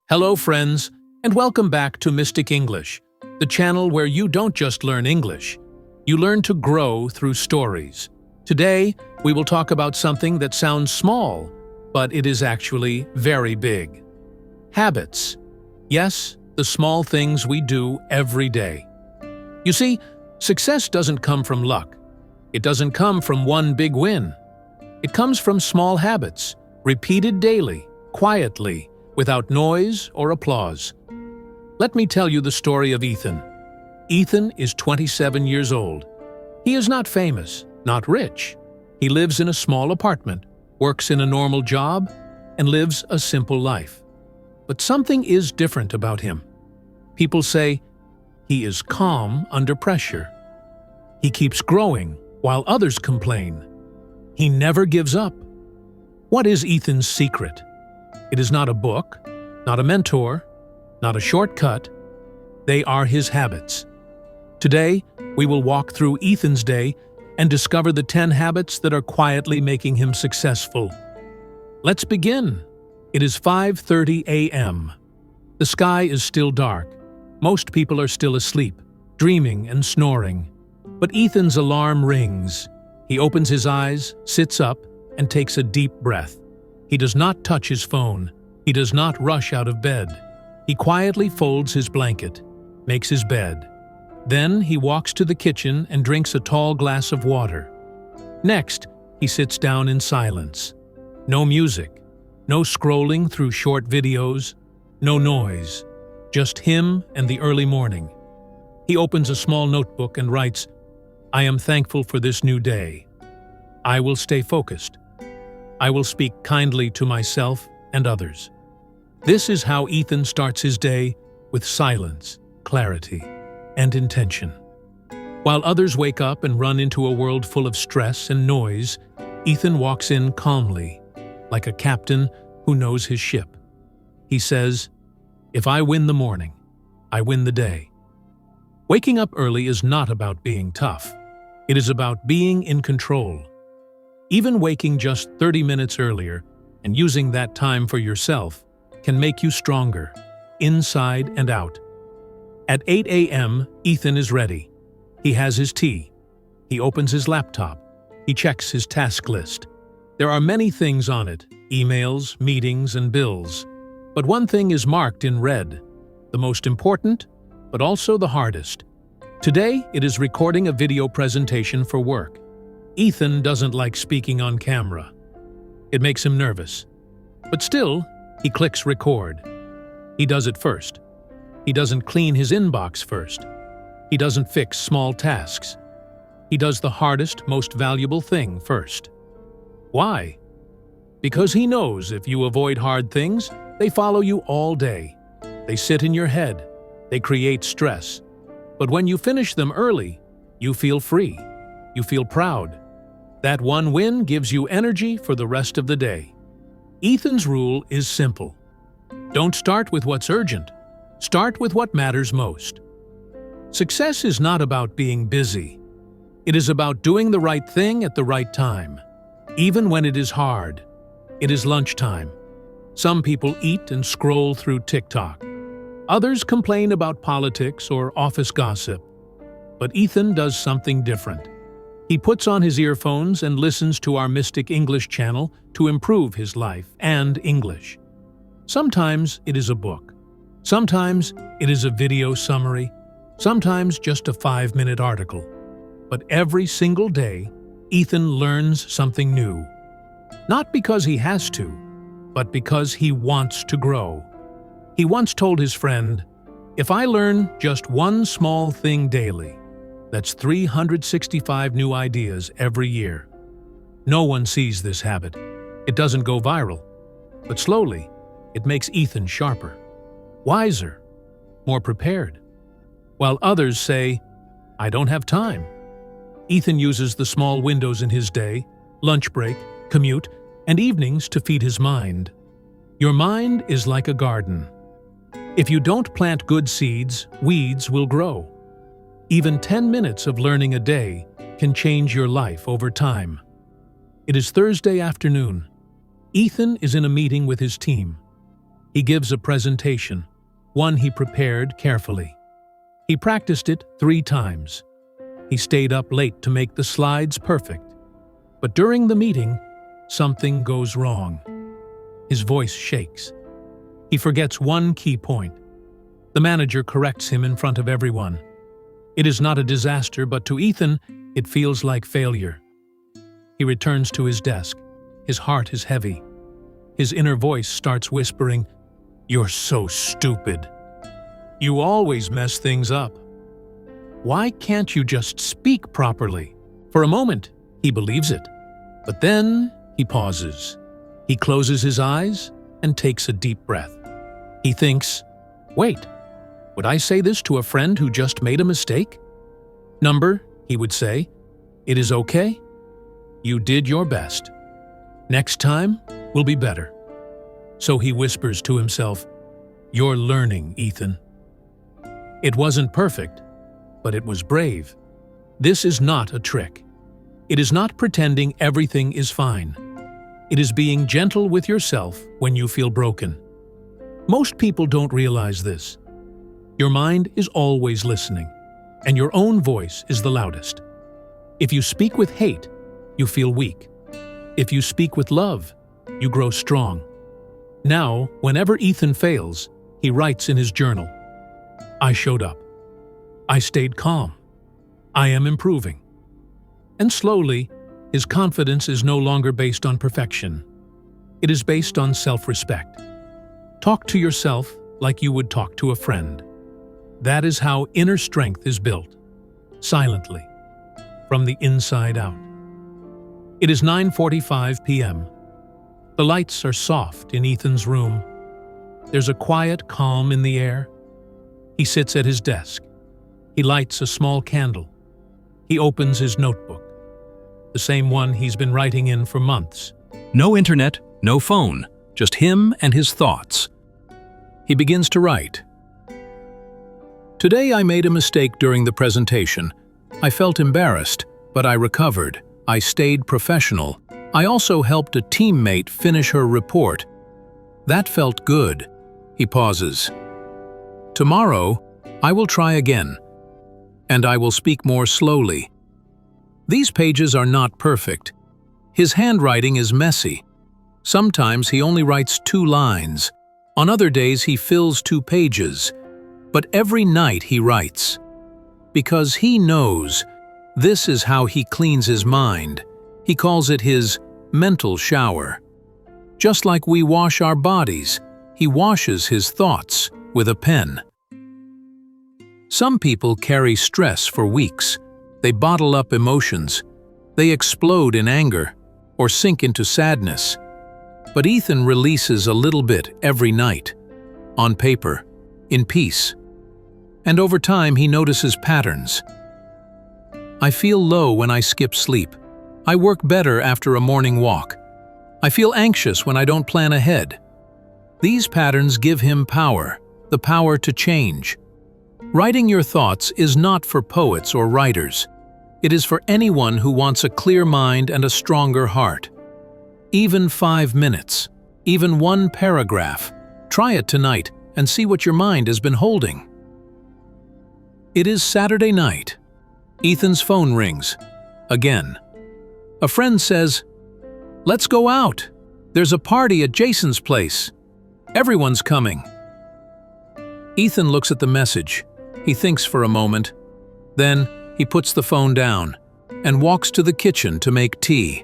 Hello, friends, and welcome back to Mystic English, the channel where you don't just learn English, you learn to grow through stories. Today, we will talk about something that sounds small, but it is actually very big. Habits. Yes, the small things we do every day. You see, success doesn't come from luck. It doesn't come from one big win. It comes from small habits, repeated daily, quietly, without noise or applause. Let me tell you the story of Ethan. Ethan is 27 years old. He is not famous, not rich. He lives in a small apartment, works in a normal job, and lives a simple life. But something is different about him. People say, he is calm under pressure. He keeps growing while others complain. He never gives up. What is Ethan's secret? It is not a book, not a mentor, not a shortcut. They are his habits. Today, we will walk through Ethan's day and discover the 10 habits that are quietly making him successful. Let's begin. It is 5:30 a.m. The sky is still dark. Most people are still asleep, dreaming and snoring. But Ethan's alarm rings. He opens his eyes, sits up, and takes a deep breath. He does not touch his phone. He does not rush out of bed. He quietly folds his blanket, makes his bed. Then he walks to the kitchen and drinks a tall glass of water. Next, he sits down in silence. No music, no scrolling through short videos, no noise, just him and the early morning. He opens a small notebook and writes, "I am thankful for this new day. I will stay focused. I will speak kindly to myself and others." This is how Ethan starts his day, with silence, clarity, and intention. While others wake up and run into a world full of stress and noise, Ethan walks in calmly, like a captain who knows his ship. He says, "If I win the morning, I win the day." Waking up early is not about being tough. It is about being in control. Even waking just 30 minutes earlier and using that time for yourself can make you stronger, inside and out. At 8 a.m., Ethan is ready. He has his tea. He opens his laptop. He checks his task list. There are many things on it, emails, meetings, and bills. But one thing is marked in red, the most important, but also the hardest. Today, it is recording a video presentation for work. Ethan doesn't like speaking on camera. It makes him nervous. But still, he clicks record. He does it first. He doesn't clean his inbox first. He doesn't fix small tasks. He does the hardest, most valuable thing first. Why? Because he knows if you avoid hard things, they follow you all day. They sit in your head. They create stress. But when you finish them early, you feel free. You feel proud. That one win gives you energy for the rest of the day. Ethan's rule is simple. Don't start with what's urgent. Start with what matters most. Success is not about being busy. It is about doing the right thing at the right time, even when it is hard. It is lunchtime. Some people eat and scroll through TikTok. Others complain about politics or office gossip. But Ethan does something different. He puts on his earphones and listens to our Mystic English channel to improve his life and English. Sometimes it is a book. Sometimes it is a video summary. Sometimes just a 5-minute article. But every single day, Ethan learns something new. Not because he has to, but because he wants to grow. He once told his friend, "If I learn just one small thing daily, that's 365 new ideas every year." No one sees this habit. It doesn't go viral. But slowly, it makes Ethan sharper, wiser, more prepared. While others say, "I don't have time," Ethan uses the small windows in his day, lunch break, commute, and evenings to feed his mind. Your mind is like a garden. If you don't plant good seeds, weeds will grow. Even 10 minutes of learning a day can change your life over time. It is Thursday afternoon. Ethan is in a meeting with his team. He gives a presentation, one he prepared carefully. He practiced it 3 times. He stayed up late to make the slides perfect. But during the meeting, something goes wrong. His voice shakes. He forgets one key point. The manager corrects him in front of everyone. It is not a disaster, but to Ethan, it feels like failure. He returns to his desk. His heart is heavy. His inner voice starts whispering, "You're so stupid. You always mess things up. Why can't you just speak properly?" For a moment, he believes it. But then he pauses. He closes his eyes and takes a deep breath. He thinks, "Wait, would I say this to a friend who just made a mistake? Number," he would say, "it is okay. You did your best. Next time will be better." So he whispers to himself, "You're learning, Ethan." It wasn't perfect, but it was brave. This is not a trick. It is not pretending everything is fine. It is being gentle with yourself when you feel broken. Most people don't realize this. Your mind is always listening, and your own voice is the loudest. If you speak with hate, you feel weak. If you speak with love, you grow strong. Now, whenever Ethan fails, he writes in his journal, "I showed up. I stayed calm. I am improving." And slowly, his confidence is no longer based on perfection. It is based on self-respect. Talk to yourself like you would talk to a friend. That is how inner strength is built, silently, from the inside out. It is 9:45 p.m. The lights are soft in Ethan's room. There's a quiet calm in the air. He sits at his desk. He lights a small candle. He opens his notebook, the same one he's been writing in for months. No internet, no phone, just him and his thoughts. He begins to write. "Today I made a mistake during the presentation. I felt embarrassed, but I recovered. I stayed professional. I also helped a teammate finish her report. That felt good." He pauses. "Tomorrow, I will try again, and I will speak more slowly." These pages are not perfect. His handwriting is messy. Sometimes he only writes 2 lines. On other days he fills 2 pages. But every night he writes. Because he knows this is how he cleans his mind. He calls it his mental shower. Just like we wash our bodies, he washes his thoughts with a pen. Some people carry stress for weeks. They bottle up emotions. They explode in anger or sink into sadness. But Ethan releases a little bit every night, on paper, in peace. And over time he notices patterns. "I feel low when I skip sleep. I work better after a morning walk. I feel anxious when I don't plan ahead." These patterns give him power, the power to change. Writing your thoughts is not for poets or writers. It is for anyone who wants a clear mind and a stronger heart. Even 5 minutes, even 1 paragraph. Try it tonight and see what your mind has been holding. It is Saturday night. Ethan's phone rings. Again. A friend says, "Let's go out. There's a party at Jason's place. Everyone's coming." Ethan looks at the message. He thinks for a moment. Then he puts the phone down and walks to the kitchen to make tea.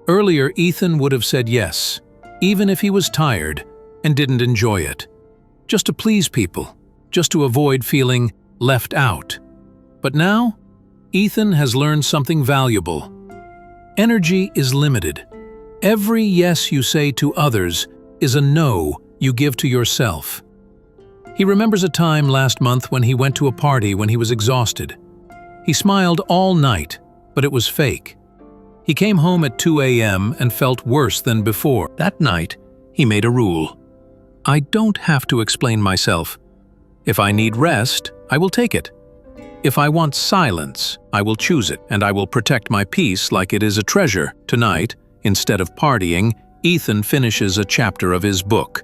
Earlier, Ethan would have said yes, even if he was tired and didn't enjoy it. Just to please people, just to avoid feeling left out. But now, Ethan has learned something valuable. Energy is limited. Every yes you say to others is a no you give to yourself. He remembers a time last month when he went to a party when he was exhausted. He smiled all night, but it was fake. He came home at 2 a.m. and felt worse than before. That night, he made a rule. I don't have to explain myself. If I need rest, I will take it. If I want silence, I will choose it, and I will protect my peace like it is a treasure. Tonight, instead of partying, Ethan finishes a chapter of his book.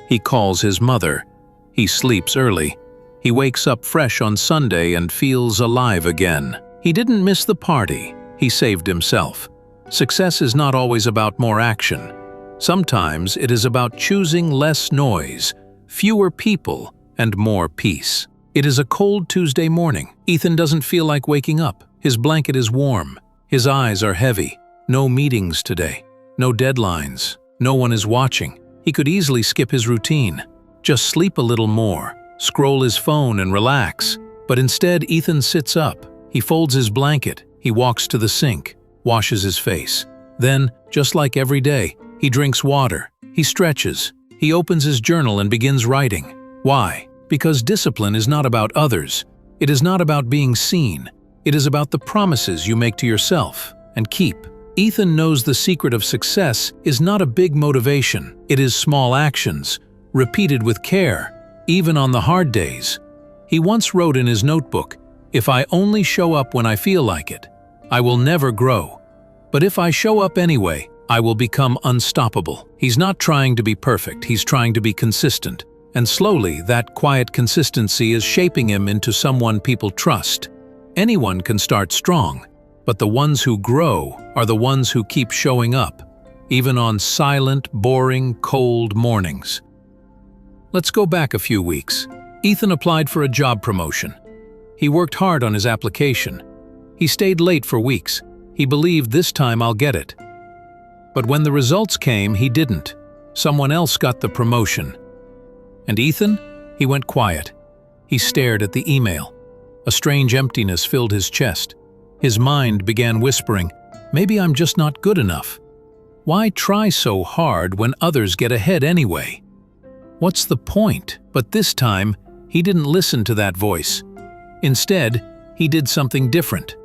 He calls his mother. He sleeps early. He wakes up fresh on Sunday and feels alive again. He didn't miss the party. He saved himself. Success is not always about more action. Sometimes it is about choosing less noise, fewer people, and more peace. It is a cold Tuesday morning. Ethan doesn't feel like waking up. His blanket is warm. His eyes are heavy. No meetings today. No deadlines. No one is watching. He could easily skip his routine. Just sleep a little more, scroll his phone and relax. But instead, Ethan sits up. He folds his blanket. He walks to the sink, washes his face. Then, just like every day, he drinks water. He stretches. He opens his journal and begins writing. Why? Because discipline is not about others. It is not about being seen. It is about the promises you make to yourself and keep. Ethan knows the secret of success is not a big motivation. It is small actions, repeated with care, even on the hard days. He once wrote in his notebook, "If I only show up when I feel like it, I will never grow. But if I show up anyway, I will become unstoppable." He's not trying to be perfect, he's trying to be consistent. And slowly, that quiet consistency is shaping him into someone people trust. Anyone can start strong, but the ones who grow are the ones who keep showing up, even on silent, boring, cold mornings. Let's go back a few weeks. Ethan applied for a job promotion. He worked hard on his application. He stayed late for weeks. He believed, this time I'll get it. But when the results came, he didn't. Someone else got the promotion. And Ethan? He went quiet. He stared at the email. A strange emptiness filled his chest. His mind began whispering, maybe I'm just not good enough. Why try so hard when others get ahead anyway? What's the point? But this time, he didn't listen to that voice. Instead, he did something different.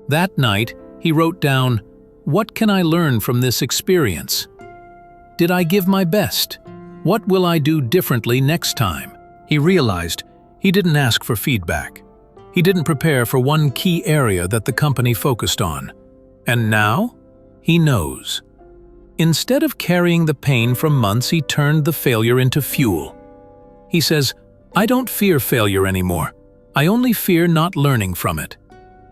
That night, he wrote down, "What can I learn from this experience? Did I give my best? What will I do differently next time?" He realized he didn't ask for feedback. He didn't prepare for one key area that the company focused on. And now, he knows. Instead of carrying the pain from months, he turned the failure into fuel. He says, "I don't fear failure anymore. I only fear not learning from it."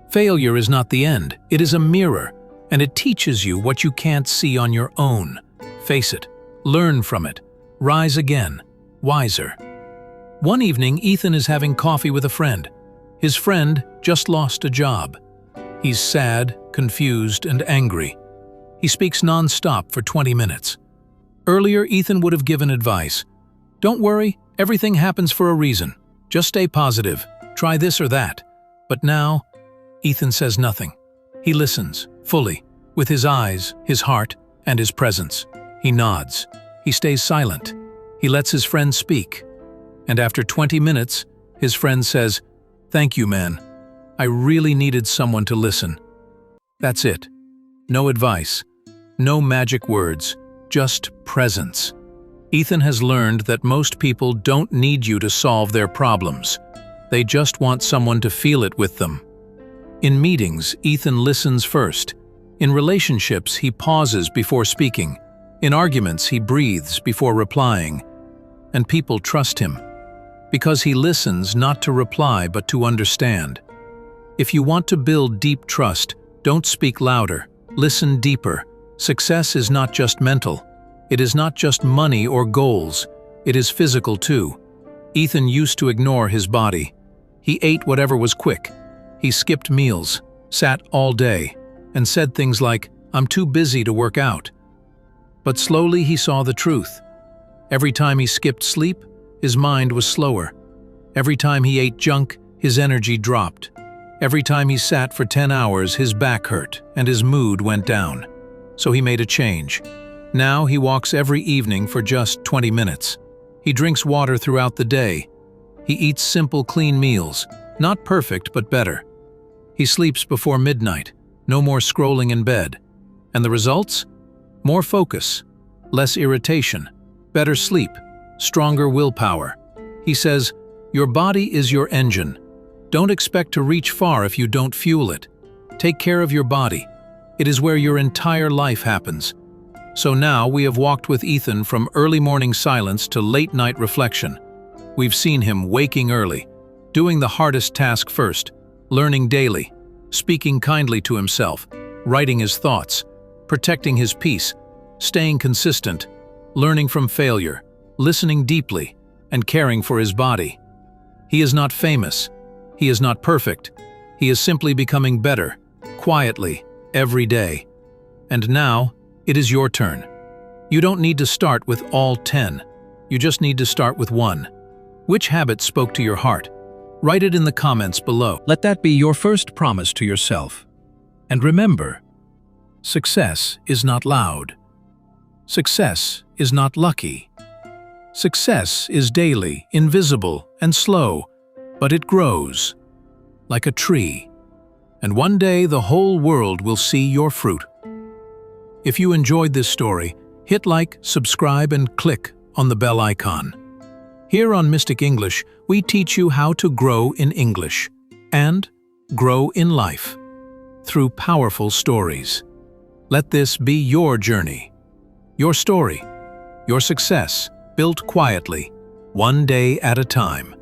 Failure is not the end. It is a mirror, and it teaches you what you can't see on your own. Face it. Learn from it. Rise again, wiser. One evening, Ethan is having coffee with a friend. His friend just lost a job. He's sad, confused, and angry. He speaks non-stop for 20 minutes. Earlier, Ethan would have given advice. "Don't worry, everything happens for a reason. Just stay positive. Try this or that." But now, Ethan says nothing. He listens, fully, with his eyes, his heart, and his presence. He nods. He stays silent. He lets his friend speak. And after 20 minutes, his friend says, "Thank you, man. I really needed someone to listen." That's it. No advice. No magic words. Just presence. Ethan has learned that most people don't need you to solve their problems. They just want someone to feel it with them. In meetings, Ethan listens first. In relationships, he pauses before speaking. In arguments, he breathes before replying. And people trust him. Because he listens not to reply but to understand. If you want to build deep trust, don't speak louder. Listen deeper. Success is not just mental. It is not just money or goals. It is physical too. Ethan used to ignore his body. He ate whatever was quick. He skipped meals, sat all day, and said things like, "I'm too busy to work out." But slowly he saw the truth. Every time he skipped sleep, his mind was slower. Every time he ate junk, his energy dropped. Every time he sat for 10 hours, his back hurt and his mood went down. So he made a change. Now he walks every evening for just 20 minutes. He drinks water throughout the day. He eats simple, clean meals, not perfect but better. He sleeps before midnight, no more scrolling in bed. And the results? More focus, less irritation, better sleep, stronger willpower. He says, "Your body is your engine. Don't expect to reach far if you don't fuel it. Take care of your body. It is where your entire life happens. So now we have walked with Ethan from early morning silence to late night reflection. We've seen him waking early, doing the hardest task first, learning daily, speaking kindly to himself, writing his thoughts, protecting his peace, staying consistent, learning from failure, listening deeply, and caring for his body. He is not famous. He is not perfect. He is simply becoming better, quietly, every day. And now, it is your turn. You don't need to start with all 10. You just need to start with 1. Which habit spoke to your heart? Write it in the comments below. Let that be your first promise to yourself. And remember, success is not loud. Success is not lucky. Success is daily, invisible, and slow, but it grows like a tree. And one day the whole world will see your fruit. If you enjoyed this story, hit like, subscribe, and click on the bell icon. Here on Mystic English, we teach you how to grow in English and grow in life through powerful stories. Let this be your journey, your story, your success, built quietly, one day at a time.